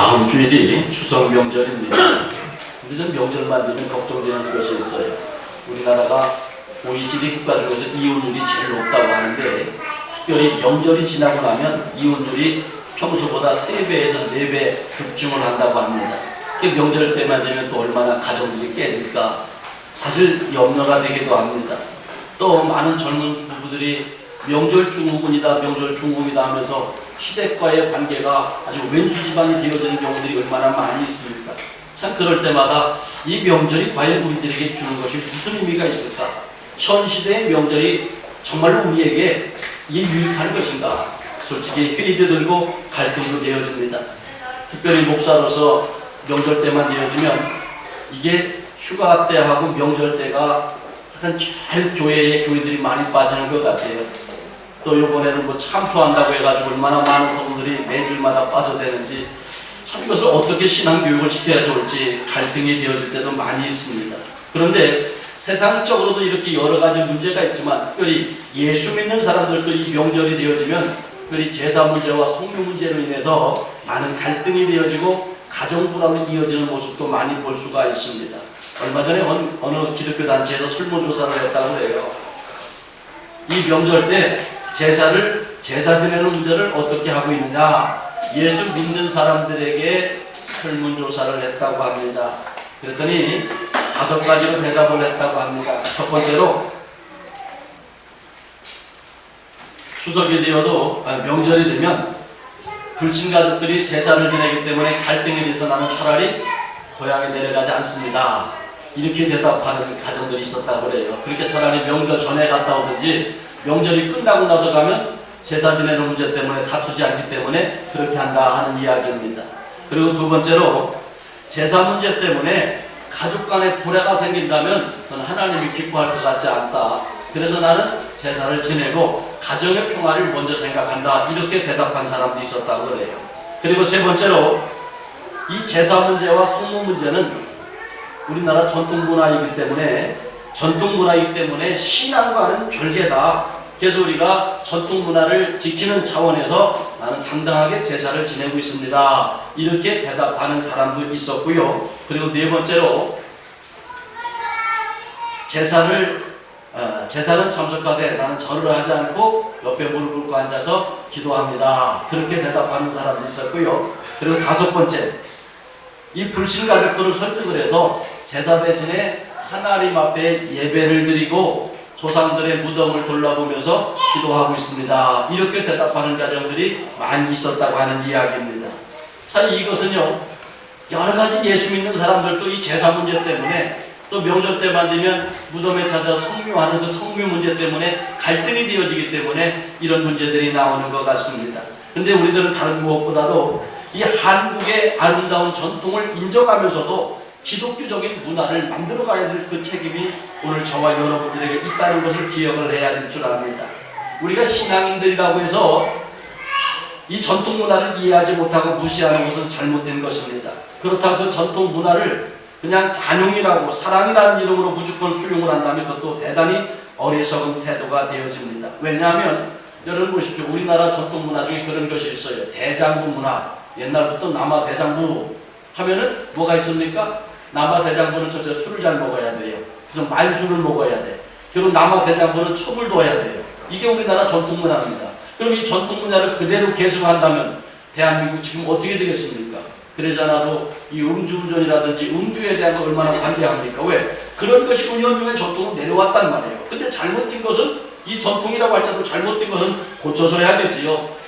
다음 주일이 추석 명절입니다. 근데 전 명절만 되면 걱정되는 것이 있어요. 우리나라가 OECD 국가 중에서 이혼율이 제일 높다고 하는데, 특별히 명절이 지나고 나면 이혼율이 평소보다 3배에서 4배 급증을 한다고 합니다. 명절 때만 되면 또 얼마나 가정들이 깨질까 사실 염려가 되기도 합니다. 또 많은 젊은 부부들이 명절 증후군이다, 명절 중금이다 하면서 시댁과의 관계가 아주 왼수 집안이 되어지는 경우들이 얼마나 많이 있습니까? 참 그럴 때마다 이 명절이 과연 우리들에게 주는 것이 무슨 의미가 있을까? 현 시대의 명절이 정말로 우리에게 유익한 것인가? 솔직히 회의도 들고 갈등도 되어집니다. 특별히 목사로서 명절 때만 되어지면 이게 휴가 때하고 명절 때가 약간 제일 교회들이 많이 빠지는 것 같아요. 또 이번에는 뭐 참초한다고 해가지고 얼마나 많은 성도들이 매주마다 빠져대는지, 참 이것을 어떻게 신앙교육을 시켜야 좋을지 갈등이 되어질 때도 많이 있습니다. 그런데 세상적으로도 이렇게 여러 가지 문제가 있지만, 특별히 예수 믿는 사람들도 이 명절이 되어지면 특별히 제사 문제와 성묘 문제로 인해서 많은 갈등이 되어지고 가정 불화로 이어지는 모습도 많이 볼 수가 있습니다. 얼마 전에 어느 기독교 단체에서 설문조사를 했다고 해요. 이 명절 때 제사 지내는 문제를 어떻게 하고 있느냐, 예수 믿는 사람들에게 설문조사를 했다고 합니다. 그랬더니 5가지로 대답을 했다고 합니다. 첫 번째로, 추석이 되어도 명절이 되면 불신 가족들이 제사를 지내기 때문에 갈등이 돼서 나는 차라리 고향에 내려가지 않습니다. 이렇게 대답하는 가정들이 있었다고 그래요. 그렇게 차라리 명절 전에 갔다 오든지 명절이 끝나고 나서 가면 제사 지내는 문제 때문에 다투지 않기 때문에 그렇게 한다 하는 이야기입니다. 그리고 두 번째로, 제사 문제 때문에 가족 간에 불화가 생긴다면 그건 하나님이 기뻐할 것 같지 않다. 그래서 나는 제사를 지내고 가정의 평화를 먼저 생각한다. 이렇게 대답한 사람도 있었다고 그래요. 그리고 세 번째로, 이 제사 문제와 성모 문제는 우리나라 전통 문화이기 때문에 신앙과는 별개다. 그래서 우리가 전통 문화를 지키는 차원에서 나는 당당하게 제사를 지내고 있습니다. 이렇게 대답하는 사람도 있었고요. 그리고 네 번째로, 제사는 참석하되 나는 절을 하지 않고 옆에 무릎 꿇고 앉아서 기도합니다. 그렇게 대답하는 사람도 있었고요. 그리고 다섯 번째, 이 불신 가족들을 설득을 해서 제사 대신에 하나님 앞에 예배를 드리고 조상들의 무덤을 돌아보면서 기도하고 있습니다. 이렇게 대답하는 가정들이 많이 있었다고 하는 이야기입니다. 참 이것은요, 여러 가지 예수 믿는 사람들도 이 제사 문제 때문에, 또 명절 때만 되면 무덤에 찾아 성묘하는 그 성묘 문제 때문에 갈등이 되어지기 때문에 이런 문제들이 나오는 것 같습니다. 그런데 우리들은 다른 무엇보다도 이 한국의 아름다운 전통을 인정하면서도 기독교적인 문화를 만들어가야 될 그 책임이 오늘 저와 여러분들에게 있다는 것을 기억을 해야 될 줄 압니다. 우리가 신앙인들이라고 해서 이 전통 문화를 이해하지 못하고 무시하는 것은 잘못된 것입니다. 그렇다고 그 전통 문화를 그냥 관용이라고, 사랑이라는 이름으로 무조건 수용을 한다면 그것도 대단히 어리석은 태도가 되어집니다. 왜냐하면 여러분 보십시오. 우리나라 전통 문화 중에 그런 것이 있어요. 대장부 문화. 옛날부터 남아 대장부 하면은 뭐가 있습니까? 남아 대장부는 첫째 술을 잘 먹어야 돼요. 그래서 말술을 먹어야 돼. 그리고 남아 대장부는 첩을 둬야 돼요. 이게 우리나라 전통 문화입니다. 그럼 이 전통 문화를 그대로 계승한다면 대한민국 지금 어떻게 되겠습니까? 그러잖아도 이 음주운전이라든지 음주에 대한 거 얼마나 관대합니까? 왜? 그런 것이 은연중에 전통으로 내려왔단 말이에요. 근데 잘못된 것은, 이 전통이라고 할지라도 잘못된 것은 고쳐져야 되지요.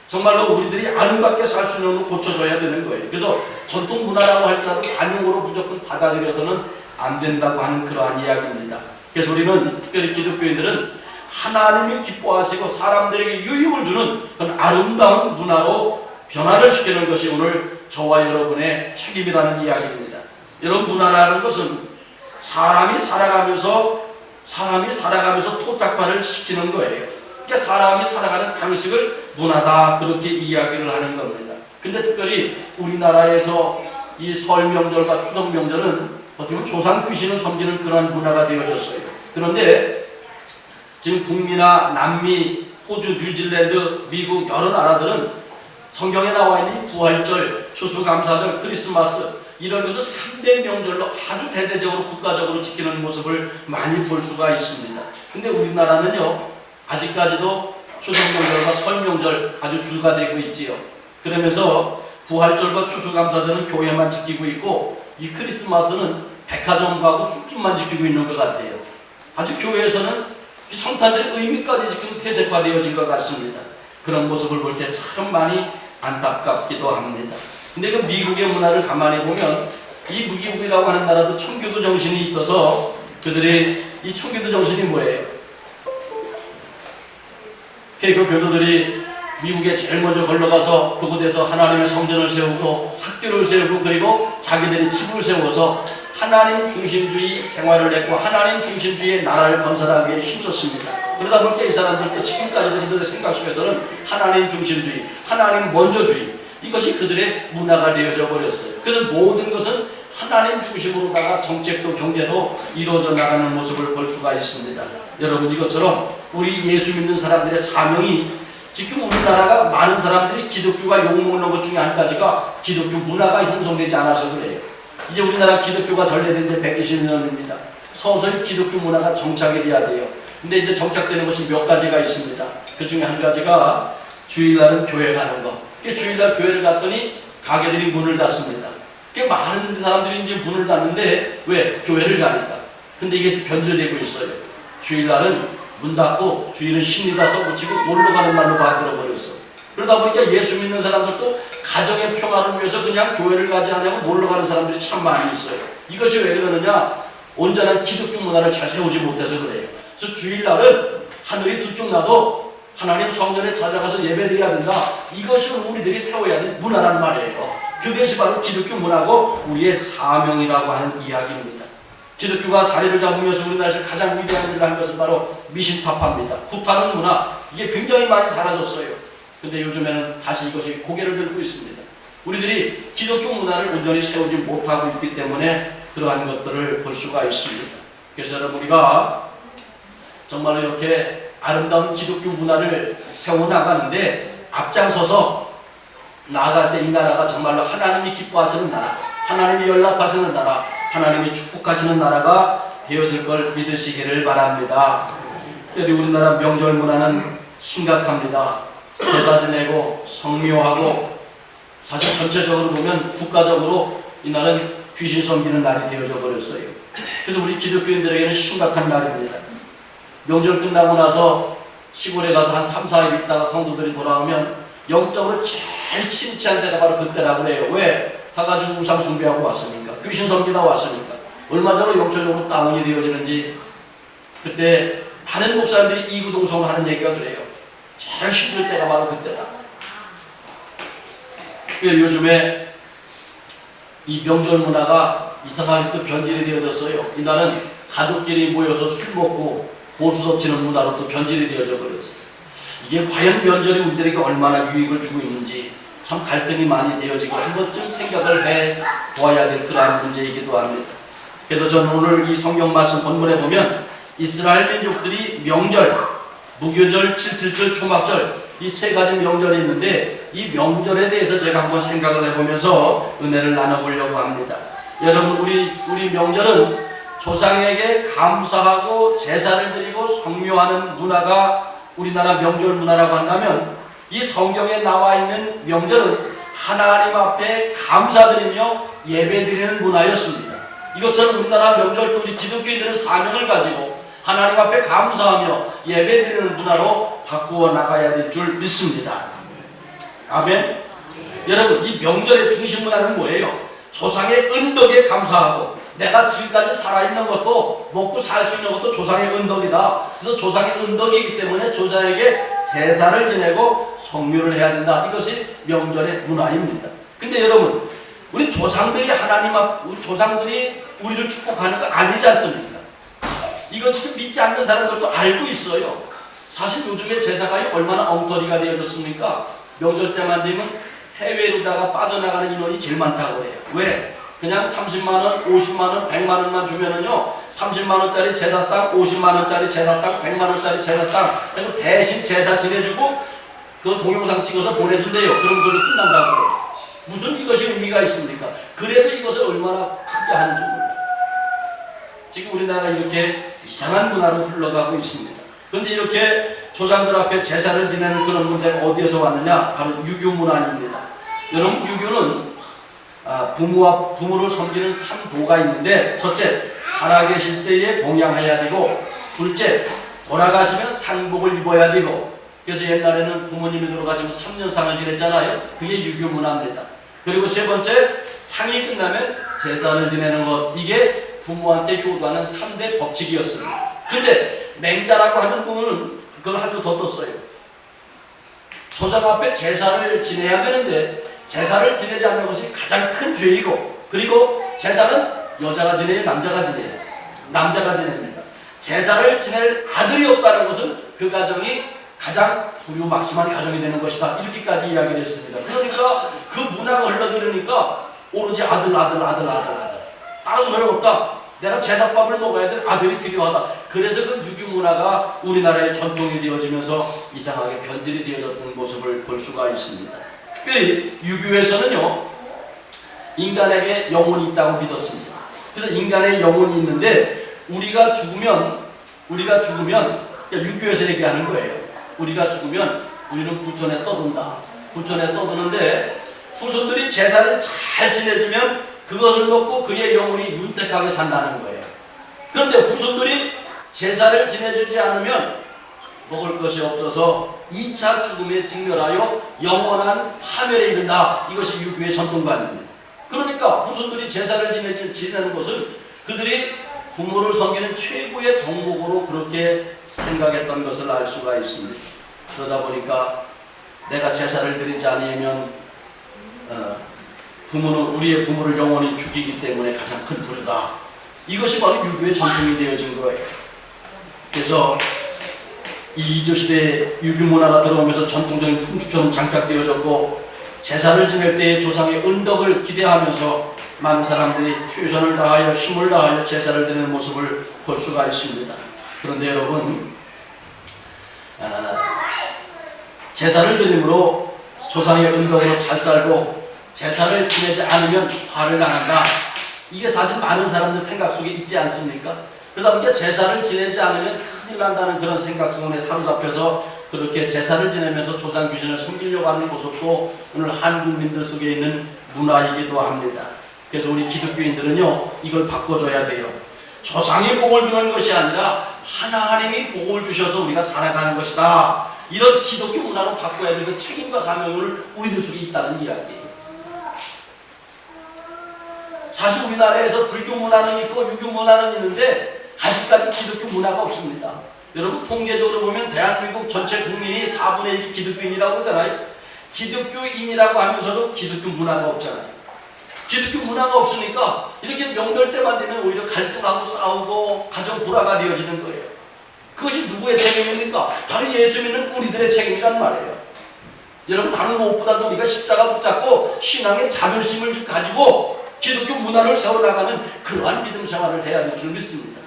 정말로 우리들이 아름답게 살 수 있는 걸 고쳐줘야 되는 거예요. 그래서 전통 문화라고 할지라도 관용으로 무조건 받아들여서는 안 된다고 하는 그러한 이야기입니다. 그래서 우리는, 특별히 기독교인들은 하나님이 기뻐하시고 사람들에게 유익을 주는 그런 아름다운 문화로 변화를 시키는 것이 오늘 저와 여러분의 책임이라는 이야기입니다. 여러분, 문화라는 것은 사람이 살아가면서 토착화를 시키는 거예요. 그러니까 사람이 살아가는 방식을 문화다, 그렇게 이야기를 하는 겁니다. 근데 특별히 우리나라에서 이 설 명절과 추석 명절은 어떻게 보면 조상 귀신을 섬기는 그러한 문화가 되어졌어요. 그런데 지금 북미나 남미, 호주, 뉴질랜드, 미국 여러 나라들은 성경에 나와 있는 부활절, 추수감사절, 크리스마스 이런 것을 3대 명절로 아주 대대적으로 국가적으로 지키는 모습을 많이 볼 수가 있습니다. 근데 우리나라는요, 아직까지도 추석명절과 설명절 아주 불가되고 있지요. 그러면서 부활절과 추수감사절은 교회만 지키고 있고 이 크리스마스는 백화점 가고 술집만 지키고 있는 것 같아요. 아주 교회에서는 이 성탄절의 의미까지 지금 퇴색화되어진 것 같습니다. 그런 모습을 볼 때 참 많이 안타깝기도 합니다. 근데 그 미국의 문화를 가만히 보면 이 미국이라고 하는 나라도 청교도 정신이 있어서 그들이 이 청교도 정신이 뭐예요? 그 교도들이 미국에 제일 먼저 걸러가서 그곳에서 하나님의 성전을 세우고 학교를 세우고 그리고 자기들이 집을 세워서 하나님 중심주의 생활을 했고 하나님 중심주의의 나라를 건설하기 위해 힘썼습니다. 그러다 보니까 이 사람들도 지금까지도 그들의 생각 속에서는 하나님 중심주의, 하나님 먼저주의 이것이 그들의 문화가 되어져 버렸어요. 그래서 모든 것은 하나님 중심으로다가 정책도 경제도 이루어져 나가는 모습을 볼 수가 있습니다. 여러분 이것처럼 우리 예수 믿는 사람들의 사명이 지금 우리나라가 많은 사람들이 기독교가 욕먹는 것 중에 한 가지가 기독교 문화가 형성되지 않아서 그래요. 이제 우리나라 기독교가 전래된 지 120년입니다. 서서히 기독교 문화가 정착이 돼야 돼요. 근데 이제 정착되는 것이 몇 가지가 있습니다. 그 중에 한 가지가 주일날은 교회 가는 거. 주일날 교회를 갔더니 가게들이 문을 닫습니다. 많은 사람들이 이제 문을 닫는데 왜? 교회를 가니까. 근데 이게 변질되고 있어요. 주일날은 문 닫고 주일은 신리다 써붙이고 놀러 가는 날로 바꿔버렸어. 그러다 보니까 예수 믿는 사람들도 가정의 평화를 위해서 그냥 교회를 가지 않냐고 놀러 가는 사람들이 참 많이 있어요. 이것이 왜 그러느냐? 온전한 기독교 문화를 잘 세우지 못해서 그래요. 그래서 주일날은 하늘이 두 쪽 나도 하나님 성전에 찾아가서 예배드려야 된다. 이것이 우리들이 세워야 될 문화란 말이에요. 그것이 바로 기독교 문화고 우리의 사명이라고 하는 이야기입니다. 기독교가 자리를 잡으면서 우리나라에서 가장 위대한 일을 한 것은 바로 미신파파입니다. 구파는 문화, 이게 굉장히 많이 사라졌어요. 근데 요즘에는 다시 이것이 고개를 들고 있습니다. 우리들이 기독교 문화를 온전히 세우지 못하고 있기 때문에 그러한 것들을 볼 수가 있습니다. 그래서 여러분 우리가 정말 이렇게 아름다운 기독교 문화를 세워나가는데 앞장서서 나아갈 때 이 나라가 정말로 하나님이 기뻐하시는 나라, 하나님이 연락하시는 나라, 하나님이 축복하시는 나라가 되어질 걸 믿으시기를 바랍니다. 특별히 우리나라 명절 문화는 심각합니다. 제사 지내고 성묘하고 사실 전체적으로 보면 국가적으로 이날은 귀신 섬기는 날이 되어져 버렸어요. 그래서 우리 기독교인들에게는 심각한 날입니다. 명절 끝나고 나서 시골에 가서 한 3, 4일 있다가 성도들이 돌아오면 영적으로 제일 침체한 때가 바로 그때라고 그래요. 왜? 가가지고 우상 숭배하고 왔으니까. 귀신 섬기다 왔으니까. 얼마 전에 영적으로 다운이 되어지는지 그때 많은 목사님들이 이구동성을 하는 얘기가 그래요. 제일 힘들 때가 바로 그때다. 요즘에 이 명절 문화가 이상하게 또 변질이 되어졌어요. 이날은 가족끼리 모여서 술 먹고 고수 덮치는 문화로 또 변질이 되어져 버렸어요. 이게 과연 명절이 우리들에게 얼마나 유익을 주고 있는지 참 갈등이 많이 되어지고 한 번쯤 생각을 해 보아야 될 그러한 문제이기도 합니다. 그래서 저는 오늘 이 성경 말씀 본문에 보면 이스라엘 민족들이 명절, 무교절, 칠칠절, 초막절 이 세 가지 명절이 있는데 이 명절에 대해서 제가 한번 생각을 해보면서 은혜를 나눠보려고 합니다. 여러분 우리 명절은 조상에게 감사하고 제사를 드리고 성묘하는 문화가 우리나라 명절 문화라고 한다면 이 성경에 나와 있는 명절은 하나님 앞에 감사드리며 예배드리는 문화였습니다. 이것처럼 우리나라 명절도 우리 기독교인들은 사명을 가지고 하나님 앞에 감사하며 예배드리는 문화로 바꾸어 나가야 될 줄 믿습니다. 아멘. 여러분 이 명절의 중심 문화는 뭐예요? 조상의 은덕에 감사하고 내가 지금까지 살아있는 것도 먹고 살 수 있는 것도 조상의 은덕이다. 그래서 조상의 은덕이기 때문에 조상에게 제사를 지내고 성묘를 해야 된다. 이것이 명절의 문화입니다. 근데 여러분 우리 조상들이 우리 조상들이 우리를 축복하는 거 아니지 않습니까? 이거 지금 믿지 않는 사람들도 알고 있어요. 사실 요즘에 제사가 얼마나 엉터리가 되어졌습니까? 명절 때만 되면 해외로다가 빠져나가는 인원이 제일 많다고 해요. 왜? 그냥 30만원, 50만원, 100만원만 주면은요 30만원짜리 제사상, 50만원짜리 제사상, 100만원짜리 제사상 그리고 대신 제사 지내주고 그 동영상 찍어서 보내준대요. 그럼 그걸로 끝난다고 그래요. 무슨 이것이 의미가 있습니까? 그래도 이것을 얼마나 크게 하는지 몰라요. 지금 우리나라가 이렇게 이상한 문화로 흘러가고 있습니다. 그런데 이렇게 조상들 앞에 제사를 지내는 그런 문제가 어디에서 왔느냐? 바로 유교 문화입니다. 여러분, 유교는 부모를 섬기는 3도가 있는데, 첫째, 살아계실 때에 봉양해야 되고, 둘째, 돌아가시면 상복을 입어야 되고, 그래서 옛날에는 부모님이 돌아가시면 3년상을 지냈잖아요. 그게 유교 문화입니다. 그리고 세 번째, 상이 끝나면 제사를 지내는 것. 이게 부모한테 효도하는 3대 법칙이었습니다. 근데 맹자라고 하는 분은 그걸 한두 더 떴어요. 조상 앞에 제사를 지내야 되는데 제사를 지내지 않는 것이 가장 큰 죄이고, 그리고 제사는 여자가 지내요, 남자가 지내요? 남자가 지냅니다. 제사를 지낼 아들이 없다는 것은 그 가정이 가장 불효막심한 가정이 되는 것이다. 이렇게까지 이야기를 했습니다. 그러니까 그 문화가 흘러들으니까 오로지 아들. 다른 소용없다. 내가 제사밥을 먹어야 될 아들이 필요하다. 그래서 그 유교 문화가 우리나라의 전통이 되어지면서 이상하게 변질이 되어졌던 모습을 볼 수가 있습니다. 특별히 유교에서는요, 인간에게 영혼이 있다고 믿었습니다. 그래서 인간의 영혼이 있는데 우리가 죽으면 그러니까 유교에서 얘기하는 거예요. 우리가 죽으면 우리는 부천에 떠든다. 부천에 떠드는데 후손들이 제사를 잘 지내주면 그것을 먹고 그의 영혼이 윤택하게 산다는 거예요. 그런데 후손들이 제사를 지내주지 않으면 먹을 것이 없어서 2차 죽음에 직면하여 영원한 파멸에 이른다. 이것이 유교의 전통관입니다. 그러니까 후손들이 제사를 지내는 것은 그들이 부모를 섬기는 최고의 덕목으로 그렇게 생각했던 것을 알 수가 있습니다. 그러다 보니까 내가 제사를 드리지 않으면 우리의 부모를 영원히 죽이기 때문에 가장 큰 불효다. 이것이 바로 유교의 전통이 되어진 거예요. 그래서 이 이조시대에 유교 문화가 들어오면서 전통적인 풍습처럼 장착되어졌고, 제사를 지낼 때의 조상의 은덕을 기대하면서 많은 사람들이 최선을 다하여 힘을 다하여 제사를 드리는 모습을 볼 수가 있습니다. 그런데 여러분, 제사를 드림으로 조상의 은덕으로 잘 살고 제사를 지내지 않으면 화를 당한다. 이게 사실 많은 사람들 생각 속에 있지 않습니까? 그러다 보니까 제사를 지내지 않으면 큰일 난다는 그런 생각성에 사로잡혀서 그렇게 제사를 지내면서 조상 귀신을 숨기려고 하는 모습도 오늘 한국민들 속에 있는 문화이기도 합니다. 그래서 우리 기독교인들은요, 이걸 바꿔줘야 돼요. 조상이 복을 주는 것이 아니라 하나님이 복을 주셔서 우리가 살아가는 것이다. 이런 기독교 문화로 바꿔야 되는 책임과 사명을 우리들 속에 있다는 이야기예요. 사실 우리나라에서 불교 문화는 있고 유교 문화는 있는데 아직까지 기독교 문화가 없습니다. 여러분, 통계적으로 보면 대한민국 전체 국민이 4분의 1이 기독교인이라고 하잖아요. 기독교인이라고 하면서도 기독교 문화가 없잖아요. 기독교 문화가 없으니까 이렇게 명절 때만 되면 오히려 갈등하고 싸우고 가정 불화가 되어지는 거예요. 그것이 누구의 책임입니까? 바로 예수 믿는 우리들의 책임이란 말이에요. 여러분, 다른 무엇보다도 우리가 십자가 붙잡고 신앙의 자존심을 가지고 기독교 문화를 세워나가는 그러한 믿음 생활을 해야 될 줄 믿습니다.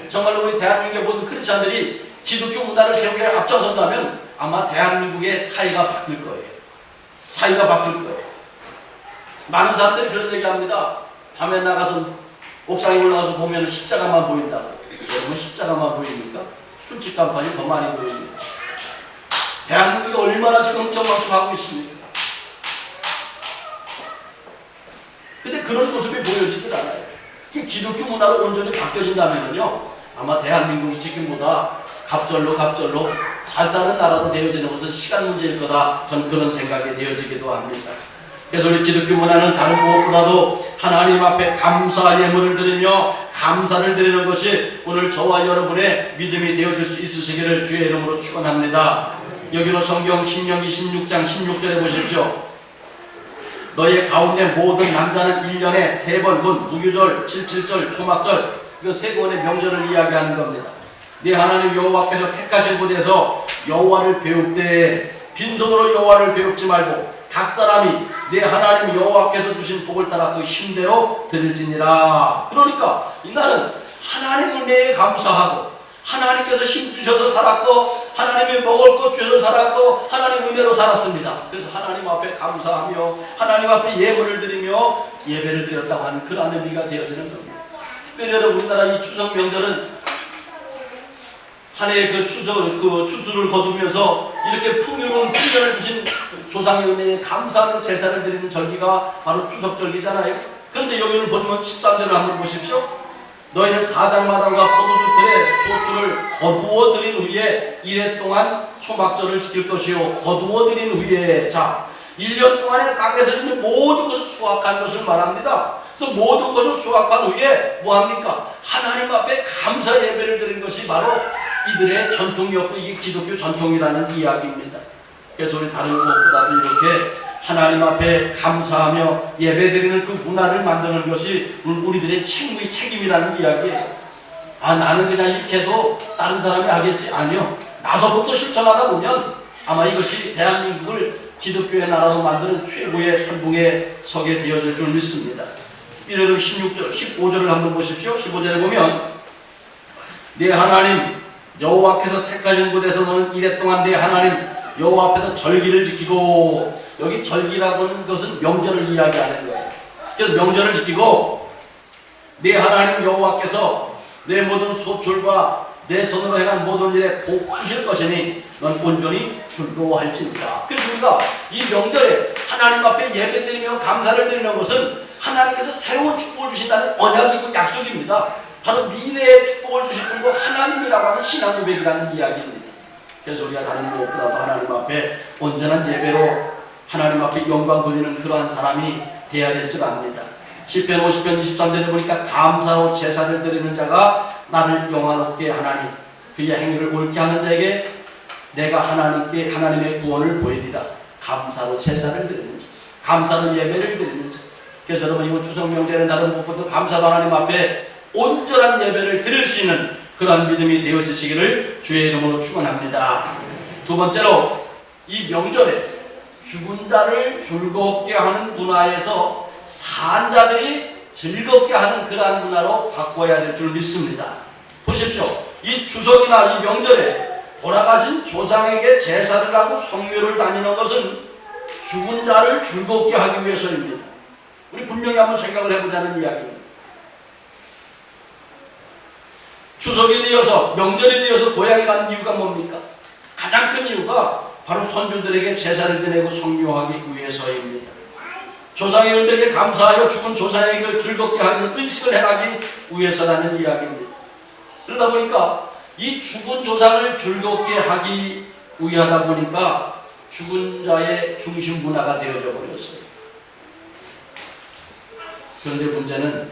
정말로 우리 대한민국의 모든 크리스찬들이 기독교 문화를 세우기에 앞장선다면 아마 대한민국의 사회가 바뀔 거예요. 사회가 바뀔 거예요. 많은 사람들이 그런 얘기합니다. 밤에 나가서 옥상에 올라가서 보면 십자가만 보인다고. 여러분, 십자가만 보입니까? 술집 간판이 더 많이 보입니다. 대한민국이 얼마나 지금 흥청망청하고 있습니까? 근데 그런 모습이 보여지질 않아요. 기독교 문화로 온전히 바뀌어진다면요, 아마 대한민국이 지금보다 갑절로 잘 사는 나라로 되어지는 것은 시간 문제일 거다. 전 그런 생각이 되어지기도 합니다. 그래서 우리 기독교 문화는 다른 무엇보다도 하나님 앞에 감사 예물을 드리며 감사를 드리는 것이 오늘 저와 여러분의 믿음이 되어질 수 있으시기를 주의 이름으로 축원합니다. 여기는 성경 신명기 16장 16절에 보십시오. 너희 가운데 모든 남자는 1년에 3번 군 무교절, 77절, 초막절, 이거 3번의 명절을 이야기하는 겁니다. 네 하나님 여호와께서 택하신 곳에서 여호와를 배울 때 빈손으로 여호와를 배웁지 말고 각 사람이 내 하나님 여호와께서 주신 복을 따라 그 힘대로 드릴지니라. 그러니까 이 나는 하나님 은혜에 감사하고 하나님께서 힘 주셔서 살았고 하나님이 먹을 것 주셔서 살았고 하나님 은혜로 살았습니다. 그래서 하나님 앞에 감사하며 하나님 앞에 예물을 드리며 예배를 드렸다고 하는 그런 의미가 되어지는 겁니다. 특별히 여러분 우리나라 이 추석 명절은 한 해의 그 추수를 거두면서 이렇게 풍요로운 풍년을 주신 조상의 은혜에 감사하는 제사를 드리는 절기가 바로 추석절기잖아요. 그런데 여기를 보면 13절을 한번 보십시오. 너희는 가장마당과 포도주틀에 소주를 거두어 드린 후에 1해 동안 초막절을 지킬 것이요. 거두어 드린 후에, 자, 1년 동안에 땅에서 있는 모든 것을 수확한 것을 말합니다. 그래서 모든 것을 수확한 후에 뭐합니까? 하나님 앞에 감사 예배를 드린 것이 바로 이들의 전통이었고 이게 기독교 전통이라는 이야기입니다. 그래서 우리 다른 것보다도 이렇게 하나님 앞에 감사하며 예배드리는 그 문화를 만드는 것이 우리들의 책임이라는 이야기예요. 아, 나는 그냥 이렇게 해도 다른 사람이 하겠지? 아니요. 나서부터 실천하다 보면 아마 이것이 대한민국을 기독교의 나라로 만드는 최고의 선봉에 서게 되어질 줄 믿습니다. 16절, 15절을 한번 보십시오. 15절에 보면 내 하나님 여호와께서 택하신 곳에서 너는 1해 동안 내 하나님 여호와 앞에서 절기를 지키고, 여기 절기라고 하는 것은 명절을 이야기하는 거예요. 그래서 명절을 지키고 내 하나님 여호와께서 내 모든 소출과 내 손으로 행한 모든 일에 복 주실 것이니 넌 온전히 즐거워할지니라. 그래서 우리가 이 명절에 하나님 앞에 예배드리며 감사를 드리는 것은 하나님께서 새로운 축복을 주신다는 언약이고 약속입니다. 바로 미래의 축복을 주실 분도 하나님이라고 하는 신앙 고백이라는 이야기입니다. 그래서 우리가 다른 무엇보다도 하나님 앞에 온전한 예배로 하나님 앞에 영광 돌리는 그러한 사람이 되어야 될 줄 압니다. 시편 50편 23절에 보니까 감사로 제사를 드리는 자가 나를 영화롭게 하나니 그의 행위를 옳게 하는 자에게 내가 하나님께 하나님의 구원을 보이리라. 감사로 제사를 드리는 자, 감사로 예배를 드리는 자. 그래서 여러분 이번 추석 명절에는 다른 무엇보다 감사로 하나님 앞에 온전한 예배를 드릴 수 있는 그러한 믿음이 되어지시기를 주의 이름으로 축원합니다. 두 번째로 이 명절에 죽은 자를 즐겁게 하는 문화에서 산 자들이 즐겁게 하는 그러한 문화로 바꿔야 될 줄 믿습니다. 보십시오. 이 추석이나 이 명절에 돌아가신 조상에게 제사를 하고 성묘를 다니는 것은 죽은 자를 즐겁게 하기 위해서입니다. 우리 분명히 한번 생각을 해보자는 이야기입니다. 추석이 되어서 명절이 되어서 고향에 가는 이유가 뭡니까? 가장 큰 이유가 바로 손주들에게 제사를 지내고 성묘하기 위해서입니다. 조상의 은들에게 감사하여 죽은 조상에게 즐겁게 하는 의식을 행하기 위해서라는 이야기입니다. 그러다 보니까 이 죽은 조상을 즐겁게 하기 위하다 보니까 죽은 자의 중심 문화가 되어져 버렸어요. 그런데 문제는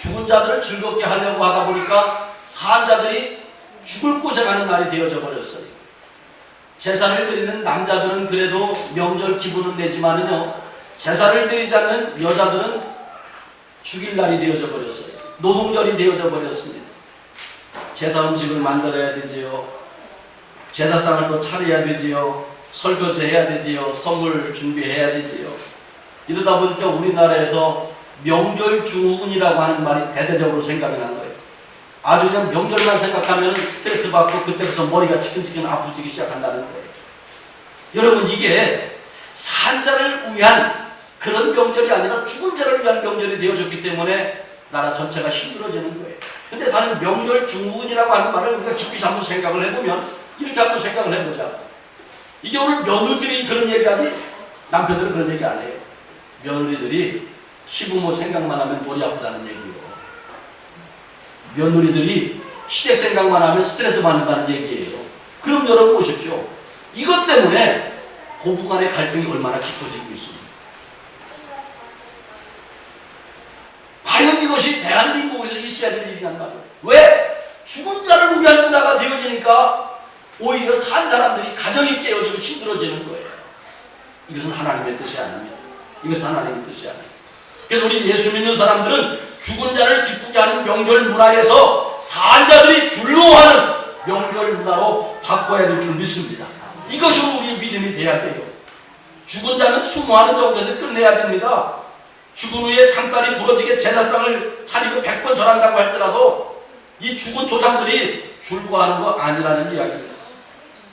죽은 자들을 즐겁게 하려고 하다 보니까 산 자들이 죽을 곳에 가는 날이 되어져 버렸어요. 제사를 드리는 남자들은 그래도 명절 기분은 내지만은요, 제사를 드리지 않는 여자들은 죽일 날이 되어져 버렸어요. 노동절이 되어져 버렸습니다. 제사 음식을 만들어야 되지요. 제사상을 또 차려야 되지요. 설거지 해야 되지요. 선물 준비해야 되지요. 이러다 보니까 우리나라에서 명절 중후군이라고 하는 말이 대대적으로 생각이 난 거예요. 아주 그냥 명절만 생각하면 스트레스 받고 그때부터 머리가 치근치근 아프지기 시작한다는 거예요. 여러분 이게 산자를 위한 그런 명절이 아니라 죽은 자를 위한 명절이 되어졌기 때문에 나라 전체가 힘들어지는 거예요. 근데 사실 명절 중후군이라고 하는 말을 우리가 깊이 한번 생각을 해보면 이렇게 한번 생각을 해보자. 이게 오늘 며느리들이 그런 얘기하지 남편들은 그런 얘기 안 해요. 며느리들이 시부모 생각만 하면 머리 아프다는 얘기예요. 며느리들이 시댁 생각만 하면 스트레스 받는다는 얘기예요. 그럼 여러분 보십시오. 이것 때문에 고부간의 갈등이 얼마나 깊어지고 있습니다. 과연 이것이 대한민국에서 있어야 될 일이란 말이에요. 왜? 죽은 자를 위한 문화가 되어지니까 오히려 산 사람들이 가정이 깨어지고 힘들어지는 거예요. 이것은 하나님의 뜻이 아닙니다. 이것은 하나님의 뜻이 아닙니다. 그래서 우리 예수 믿는 사람들은 죽은 자를 기쁘게 하는 명절 문화에서 산 자들이 즐거워하는 명절 문화로 바꿔야 될 줄 믿습니다. 이것으로 우리의 믿음이 돼야 돼요. 죽은 자는 추모하는 정도에서 끝내야 됩니다. 죽은 후에 상다리 부러지게 제사상을 차리고 100번 절한다고 할지라도 이 죽은 조상들이 줄구하는 거 아니라는 이야기입니다.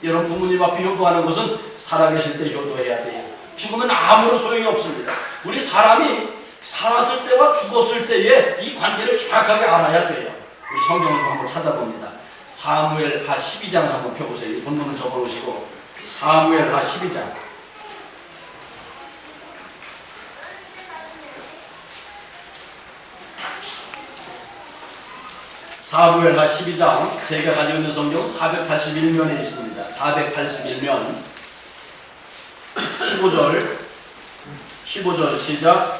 여러분 부모님 앞에 효도하는 것은 살아계실 때 효도해야 돼요. 죽으면 아무런 소용이 없습니다. 우리 사람이 살았을 때와 죽었을 때의 이 관계를 정확하게 알아야 돼요. 우리 성경을 좀 한번 찾아봅니다. 사무엘하 12장을 한번 펴보세요. 본문을 적어놓으시고 사무엘하 12장. 사무엘하 12장, 제가 가지고 있는 성경 481면에 있습니다. 481면 15절 시작.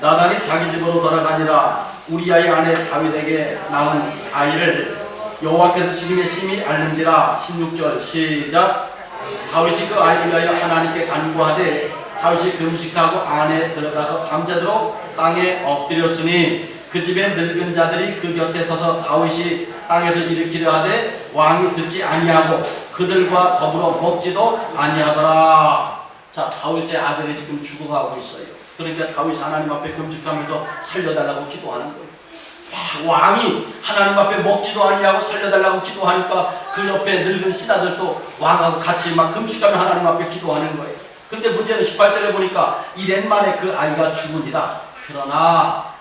나단이 자기 집으로 돌아가니라. 우리아의 아내 다윗에게 낳은 아이를 여호와께서 지금의 심히 알는지라. 16절 시작. 다윗이 그 아이를 위하여 하나님께 간구하되 다윗이 금식하고 안에 들어가서 밤새도록 땅에 엎드렸으니 그 집의 늙은 자들이 그 곁에 서서 다윗이 땅에서 일으키려 하되 왕이 듣지 아니하고 그들과 더불어 먹지도 아니하더라. 자, 다윗의 아들이 지금 죽어가고 있어요. 그러니까 다윗이 하나님 앞에 금식하면서 살려달라고 기도하는 거예요. 왕이 하나님 앞에 먹지도 아니하고 살려달라고 기도하니까 그 옆에 늙은 신하들도 왕하고 같이 막 금식하며 하나님 앞에 기도하는 거예요. 근데 문제는 18절에 보니까 1년 만에 그 아이가 죽으니라. 그러나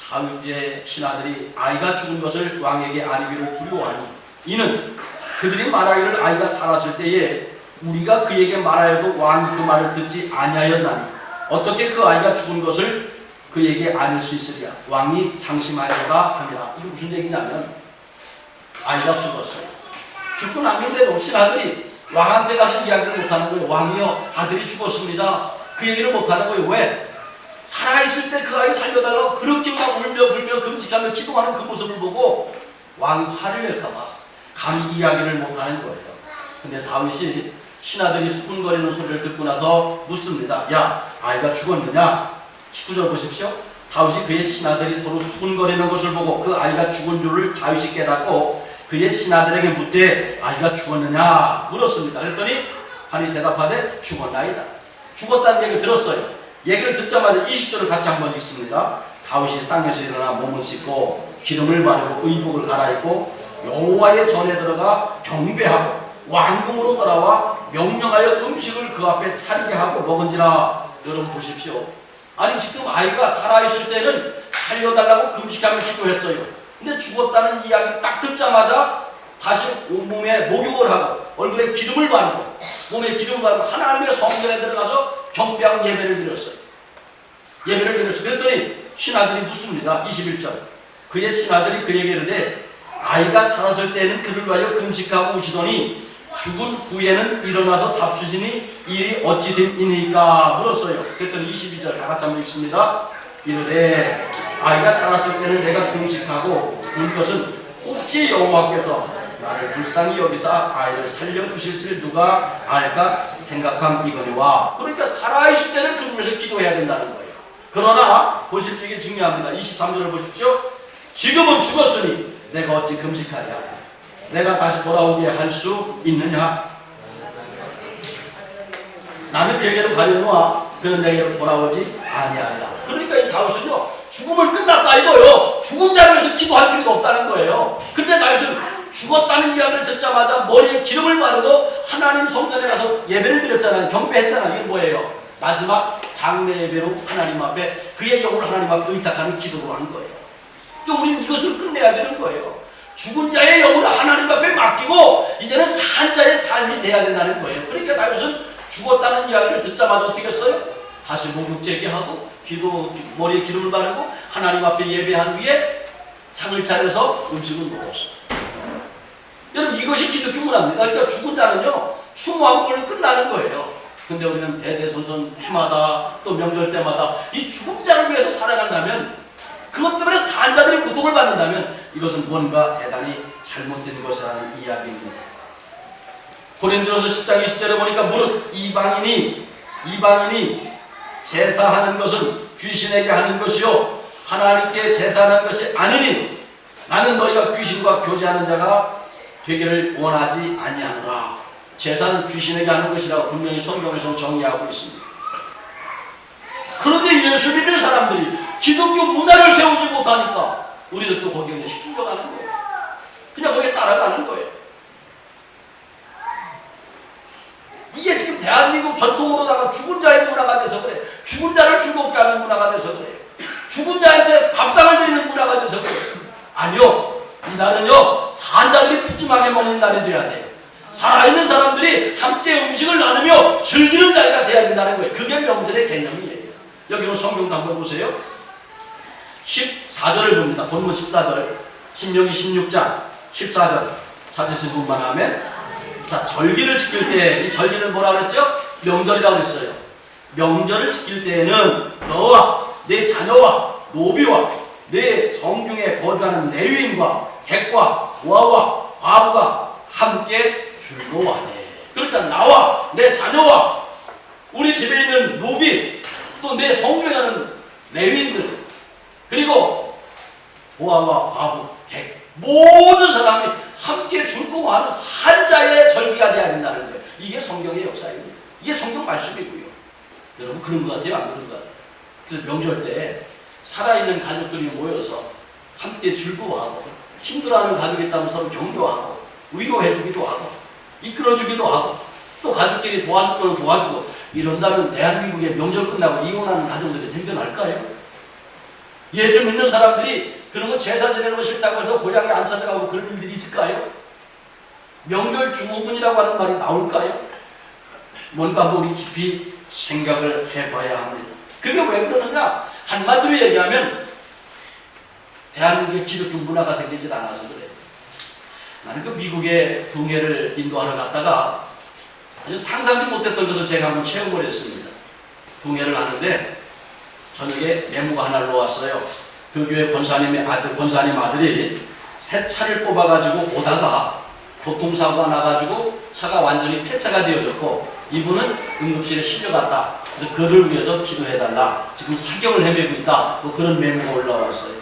다윗의 신하들이 아이가 죽은 것을 왕에게 알리기를 두려워하니 이는 그들이 말하기를 아이가 살았을 때에 우리가 그에게 말하여도 왕이 그 말을 듣지 아니하였나니 어떻게 그 아이가 죽은 것을 그에게 알릴 수 있으랴. 왕이 상심하여라 함이라. 이거 무슨 얘기냐면 아이가 죽었어요. 죽고 났는데도 신하들이 왕한테 가서 이야기를 못하는 거예요. 왕이요, 아들이 죽었습니다. 그 얘기를 못하는 거예요. 왜? 살아있을 때 그 아이 살려달라고 그렇게 막 울며 불며 금식하며 기도하는 그 모습을 보고 왕이 화를 낼까봐 감히 이야기를 못하는 거예요. 근데 다윗이 신하들이 수군거리는 소리를 듣고 나서 묻습니다. 야, 아이가 죽었느냐? 19절 보십시오. 다윗이 그의 신하들이 서로 수군거리는 것을 보고 그 아이가 죽은 줄을 다윗이 깨닫고 그의 신하들에게 묻되 아이가 죽었느냐 물었습니다. 그랬더니 한이 대답하되 죽었나이다. 죽었다는 얘기를 들었어요. 얘기를 듣자마자 20절을 같이 한번 읽습니다. 다윗이 땅에서 일어나 몸을 씻고 기름을 바르고 의복을 갈아입고 여호와의 전에 들어가 경배하고 왕궁으로 돌아와 명령하여 음식을 그 앞에 차리게 하고 먹은지라. 여러분 보십시오. 아니 지금 아이가 살아있을 때는 살려달라고 금식하며 기도했어요. 근데 죽었다는 이야기 딱 듣자마자 다시 온몸에 목욕을 하고 얼굴에 기름을 바르고 몸에 기름을 바르고 하나님의 성전에 들어가서 경배하고 예배를 드렸어요. 그랬더니 신하들이 묻습니다. 21절. 그의 신하들이 그에게 이르되 아이가 살았을 때에는 그를 위하여 금식하고 우시더니 죽은 후에는 일어나서 잡수시니 일이 어찌 됨이니까 물었어요. 그랬더니 22절 다 같이 한번 읽습니다. 이르되 아이가 살았을 때는 내가 금식하고 울 것은 혹시 여호와께서 나를 불쌍히 여기사 아이를 살려주실지를 누가 알까 생각함이거니와. 그러니까 살아있을 때는 그러면서 기도해야 된다는 거예요. 그러나 보십시오. 이게 중요합니다. 23절을 보십시오. 지금은 죽었으니 내가 어찌 금식하랴. 내가 다시 돌아오게 할 수 있느냐? 나는 그에게로 가려노아 그는 내게로 돌아오지 아니하리라. 그러니까 이 다윗은요 죽음을 끝났다 이거요. 죽은 자리에서 기도할 필요도 없다는 거예요. 근데 다윗은 죽었다는 이야기를 듣자마자 머리에 기름을 바르고 하나님 성전에 가서 예배를 드렸잖아요. 경배했잖아요. 이게 뭐예요? 마지막 장례 예배로 하나님 앞에 그의 영혼을 하나님 앞에 의탁하는 기도로 한 거예요. 또 우리는 이것을 끝내야 되는 거예요. 죽은 자의 영혼을 하나님 앞에 맡기고 이제는 산 자의 삶이 돼야 된다는 거예요. 그러니까 다윗은 죽었다는 이야기를 듣자마자 어떻게 했어요? 다시 목욕 재개하고 머리에 기름을 바르고 하나님 앞에 예배한 후에 상을 차려서 음식을 먹었어요. 여러분 이것이 기독교 문화입니다. 그러니까 죽은 자는요 추모하고 그걸로 끝나는 거예요. 근데 우리는 대대손손 해마다 또 명절 때마다 이 죽은 자를 위해서 살아간다면, 그것 때문에 산 자들이 고통을 받는다면 이것은 뭔가 대단히 잘못된 것이라는 이야기입니다. 고린도전서 10장 20절에 보니까 무릇 이방인이 제사하는 것은 귀신에게 하는 것이요 하나님께 제사하는 것이 아니니 나는 너희가 귀신과 교제하는 자가 되기를 원하지 아니하노라. 제사는 귀신에게 하는 것이라고 분명히 성경에서 정의하고 있습니다. 그런데 예수 믿는 사람들이 기독교 문화를 세우지 못하니까 우리도 또 거기에 휩쓸려가는 거예요. 그냥 거기에 따라가는 거예요. 이게 지금 대한민국 전통으로다가 죽은 자의 문화가 돼서 그래. 죽은 자를 즐겁게 하는 문화가 돼서 그래. 죽은 자한테 밥상을 드리는 문화가 돼서 그래. 아니요. 이 날은요, 산 자들이 푸짐하게 먹는 날이 돼야 돼. 살아있는 사람들이 함께 음식을 나누며 즐기는 자리가 돼야 된다는 거예요. 그게 명절의 개념이에요. 여기 성경도 한번 보세요. 14절을 봅니다. 본문 14절. 신명기 16장 14절. 찾으신 분만 하면. 자, 절기를 지킬 때, 이 절기는 뭐라 그랬죠? 명절이라고 했어요. 명절을 지킬 때에는 너와 내 자녀와 노비와 내 성중에 거주하는 레위인과 객과 고아와 과부가 함께 즐거워하네. 그러니까 나와 내 자녀와 우리 집에 있는 노비 또 내 성중에 있는 레위인들 그리고 고아와 과부 객 모든 사람이 함께 즐거워하는 산자의 절기가 되어야 된다는 거예요. 이게 성경의 역사입니다. 이게 성경 말씀이고요. 여러분 그런 것 같아요? 안 그런 것 같아요? 그래서 명절 때 살아있는 가족들이 모여서 함께 즐거워하고 힘들어하는 가족이 있다면 서로 격려하고 위로해주기도 하고 이끌어주기도 하고 또 가족끼리 도와줄 걸 도와주고 이런다면 대한민국의 명절 끝나고 이혼하는 가정들이 생겨날까요? 예수 믿는 사람들이 그런 거 제사 지내는 거 싫다고 해서 고향에 안 찾아가고 그런 일들이 있을까요? 명절 증후군이라고 하는 말이 나올까요? 뭔가 우리 깊이 생각을 해봐야 합니다. 그게 왜 그러느냐? 한마디로 얘기하면 대한민국의 기독교 문화가 생기지 않아서 그래요. 나는 그 미국에 붕해를 인도하러 갔다가 아주 상상지 못했던 것을 제가 한번 체험을 했습니다. 붕해를 하는데 저녁에 메모가 하나 올라왔어요. 그 교회 권사님 아들이 새 차를 뽑아가지고 오다가 교통사고가 나가지고 차가 완전히 폐차가 되어졌고 이분은 응급실에 실려갔다. 그래서 그를 위해서 기도해달라. 지금 사경을 헤매고 있다. 뭐 그런 메모가 올라왔어요.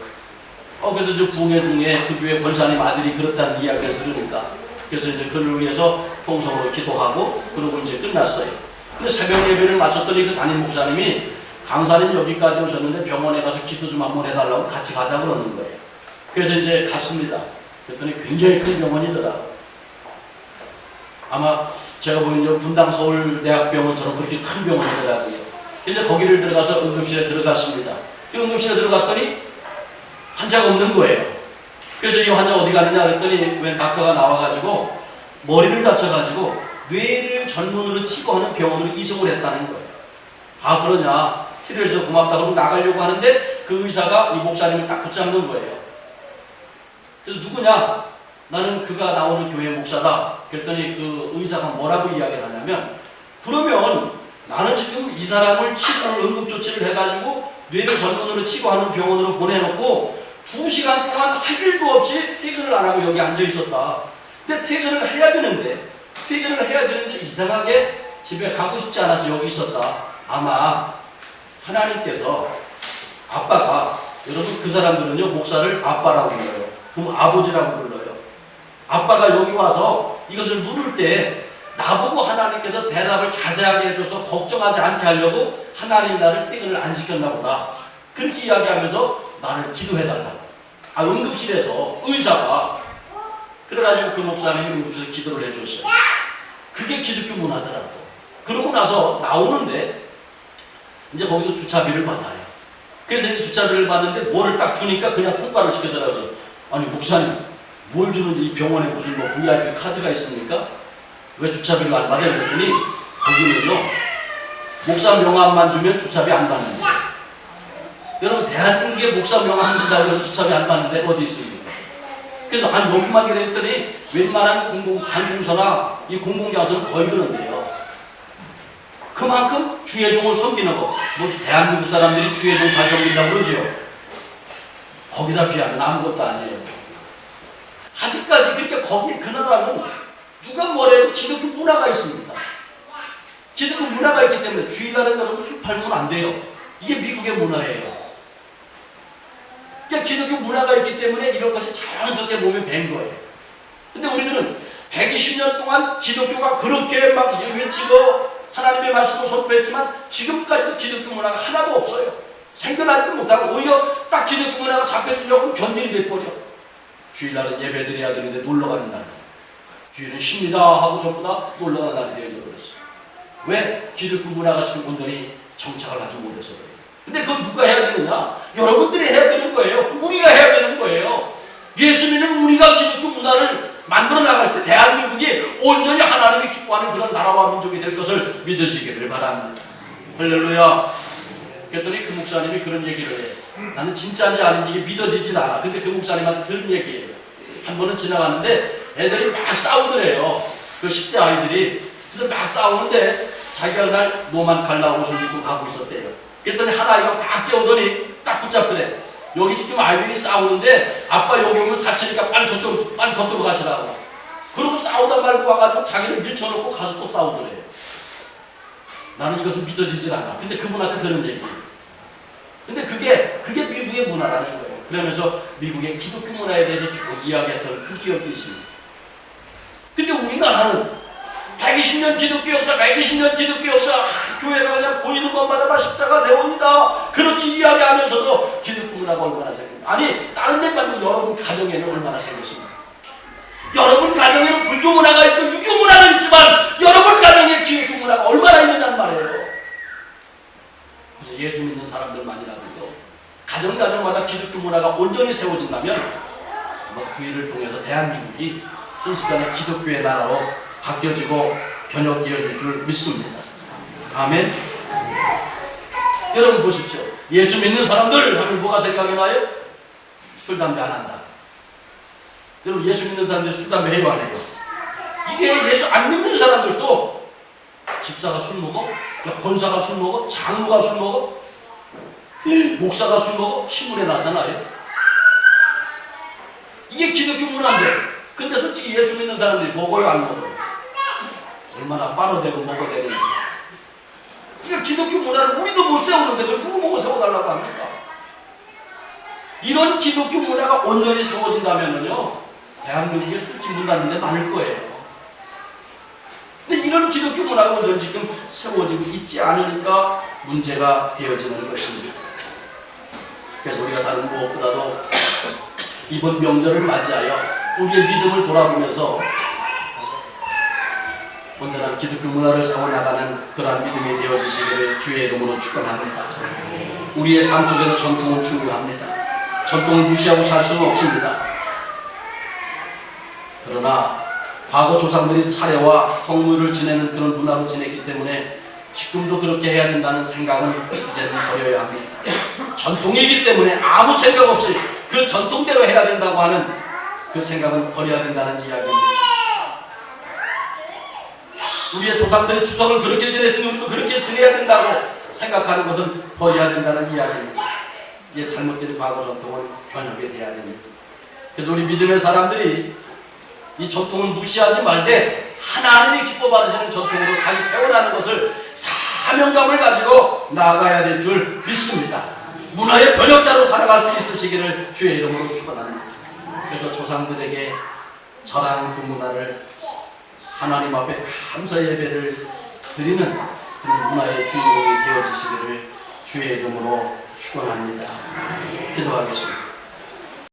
그래서 이제 붕해 중에 그 교회 권사님 아들이 그렇다는 이야기를 들으니까 그래서 이제 그를 위해서 통성으로 기도하고 그러고 이제 끝났어요. 근데 새벽 예배를 마쳤더니 그 담임 목사님이 강사님 여기까지 오셨는데 병원에 가서 기도 좀 한번 해달라고 같이 가자 그러는 거예요. 그래서 이제 갔습니다. 그랬더니 굉장히 큰 병원이더라고요. 아마 제가 보기엔 저 분당 서울대학병원처럼 그렇게 큰 병원이더라고요. 이제 거기를 들어가서 응급실에 들어갔습니다. 그 응급실에 들어갔더니 환자가 없는 거예요. 그래서 이 환자 어디 가느냐 그랬더니 웬 닥터가 나와가지고 머리를 다쳐가지고 뇌를 전문으로 치료하는 병원으로 이송을 했다는 거예요. 아 그러냐 치료해서 고맙다 그러고 나가려고 하는데 그 의사가 이 목사님을 딱 붙잡는 거예요. 그래서 누구냐? 나는 그가 나오는 교회 목사다. 그랬더니 그 의사가 뭐라고 이야기를 하냐면 그러면 나는 지금 이 사람을 치료를 응급조치를 해가지고 뇌를 전문으로 치료하는 병원으로 보내놓고 2시간 동안 할 일도 없이 퇴근을 안 하고 여기 앉아 있었다. 근데 퇴근을 해야 되는데 이상하게 집에 가고 싶지 않아서 여기 있었다. 아마 하나님께서 아빠가 여러분 그 사람들은요 목사를 아빠라고 불러요. 그럼 아버지라고 불러요. 아빠가 여기 와서 이것을 물을 때 나보고 하나님께서 대답을 자세하게 해줘서 걱정하지 않게 하려고 하나님이 나를 퇴근을 안 시켰나 보다. 그렇게 이야기하면서 나를 기도해달라고. 응급실에서 의사가 그래가지고 그 목사님이 응급실에서 기도를 해줬어요. 그게 기독교 문화더라고. 그러고 나서 나오는데 이제 거기도 주차비를 받아요. 그래서 이제 주차비를 받는데 뭐를 딱 주니까 그냥 통과를 시켜달라고. 아니 목사님 뭘 주는데 이 병원에 무슨 뭐 VIP 카드가 있습니까? 왜 주차비를 안 받아요? 그랬더니 거기는요 목사 명함만 주면 주차비 안 받는 거예요. 여러분 대한민국에 목사 명함 준다고 해서 주차비 안 받는데 어디 있습니까? 그래서 한 여기만 그랬더니 웬만한 관공서나 이 공공장소는 거의 그런데요. 그만큼 주의 종을 섬기는 거. 뭐 대한민국 사람들이 주의 종 다 섬긴다고 그러지요. 거기다 비하면 아무것도 아니에요. 아직까지 그렇게 거기 그 나라는 누가 뭐래도 기독교 문화가 있습니다. 기독교 문화가 있기 때문에 주일날은 여러분 술 팔면 안 돼요. 이게 미국의 문화예요. 그러니까 기독교 문화가 있기 때문에 이런 것이 자연스럽게 몸에 밴 거예요. 근데 우리들은 120년 동안 기독교가 그렇게 막 외치고 하나님의 말씀을 선포했지만 지금까지도 기독교 문화가 하나도 없어요. 생겨나지도 못하고 오히려 딱 기독교 문화가 잡혀주려고 견딜이 돼버려. 주일날은 예배 드려야 되는데 놀러 가는 날. 주일은 쉽니다 하고 전부 다 놀러 가는 날이 되어져 버렸어요. 왜? 기독교 문화가 지금 온전히 정착을 하지 못해서 그래요. 근데 그건 누가 해야 되느냐? 여러분들이 해야 되는 거예요. 우리가 해야 되는 거예요. 예수 믿는 우리가 기독교 문화를 만들어 나갈 때 대한민국이 온전히 하나님이 기뻐하는 그런 나라와 민족이 될 것을 믿으시기를 바랍니다. 할렐루야. 그랬더니 그 목사님이 그런 얘기를 해요. 나는 진짜인지 아닌지 믿어지질 않아. 근데 그 목사님한테 들은 얘기예요. 한 번은 지나갔는데 애들이 막 싸우더래요. 그 10대 아이들이. 그래서 막 싸우는데 자기가 그날 노만 갈라 옷을 입고 가고 있었대요. 그랬더니 한 아이가 막 뛰어오더니 딱 붙잡더래. 여기 지금 아이들이 싸우는데 아빠 여기 오면 다치니까 빨리 저쪽으로 가시라고. 그러고 싸우다 말고 와가지고 자기를 밀쳐놓고 가서 또 싸우더래요. 나는 이것은 믿어지질 않아. 근데 그분한테 들은 얘기예요. 근데 그게 미국의 문화라는 거예요. 그러면서 미국의 기독교 문화에 대해서 쭉 이야기했던 그 기억이 있습니다. 근데 우리나라는 120년 기독교 역사, 120년 기독교 역사, 교회가 그냥 보이는 것마다 다 십자가 내옵니다. 그렇게 이야기하면서도 기독교 문화가 얼마나 생깁니까? 아니, 다른 데 말고 여러분 가정에는 얼마나 생겼습니까? 여러분 가정에는 불교 문화가 있고 유교 문화가 있지만 여러분 가정에 기독교 문화가 얼마나 있느냐는 말이에요. 그래서 예수 믿는 사람들만이라도요, 가정마다 기독교 문화가 온전히 세워진다면 아마 그 일을 통해서 대한민국이 순식간에 기독교의 나라로 바뀌어지고 변혁되어질 줄 믿습니다. 아멘. 여러분 보십시오. 예수 믿는 사람들 하면 뭐가 생각이 나요? 술, 담배 안 한다. 여러분 예수 믿는 사람들이 술, 담배 해요 안 해요? 이게 예수 안 믿는 사람들도 집사가 술 먹어? 권사가 술 먹어? 장로가 술 먹어? 목사가 술 먹어? 신문에 나잖아요. 이게 기독교 문화인데, 근데 솔직히 예수 믿는 사람들이 먹어요 안 먹어요? 얼마나 빠르대고 먹어대는지. 그러니까 기독교 문화를 우리도 못 세우는데 그걸 누구 보고 세워달라고 합니까? 이런 기독교 문화가 온전히 세워진다면요, 대한민국에 술집 문 닫는 데 많을 거예요. 근데 이런 기독교 문화가 온전히 지금 세워지고 있지 않으니까 문제가 되어지는 것입니다. 그래서 우리가 다른 무엇보다도 이번 명절을 맞이하여 우리의 믿음을 돌아보면서 온전한 기독교 문화를 세워나가는 그러한 믿음이 되어지시기를 주의 이름으로 축원합니다. 우리의 삶 속에서 전통은 중요합니다. 전통을 무시하고 살 수는 없습니다. 그러나 과거 조상들이 차례와 성물을 지내는 그런 문화로 지냈기 때문에 지금도 그렇게 해야 된다는 생각은 이제는 버려야 합니다. 전통이기 때문에 아무 생각 없이 그 전통대로 해야 된다고 하는 그 생각은 버려야 된다는 이야기입니다. 우리의 조상들이 추석을 그렇게 지냈으니 우리도 그렇게 지내야 된다고 생각하는 것은 버려야 된다는 이야기입니다. 이게 잘못된 과거 전통은 변혁이 돼야 됩니다. 그래서 우리 믿음의 사람들이 이 전통을 무시하지 말되 하나님이 기뻐 받으시는 전통으로 다시 세워나는 것을 사명감을 가지고 나아가야 될 줄 믿습니다. 문화의 번역자로 살아갈 수 있으시기를 주의 이름으로 축원합니다. 그래서 조상들에게 절한 그 문화를 하나님 앞에 감사 예배를 드리는 그 문화의 주인공이 되어지시기를 주의 이름으로 축원합니다. 기도하겠습니다.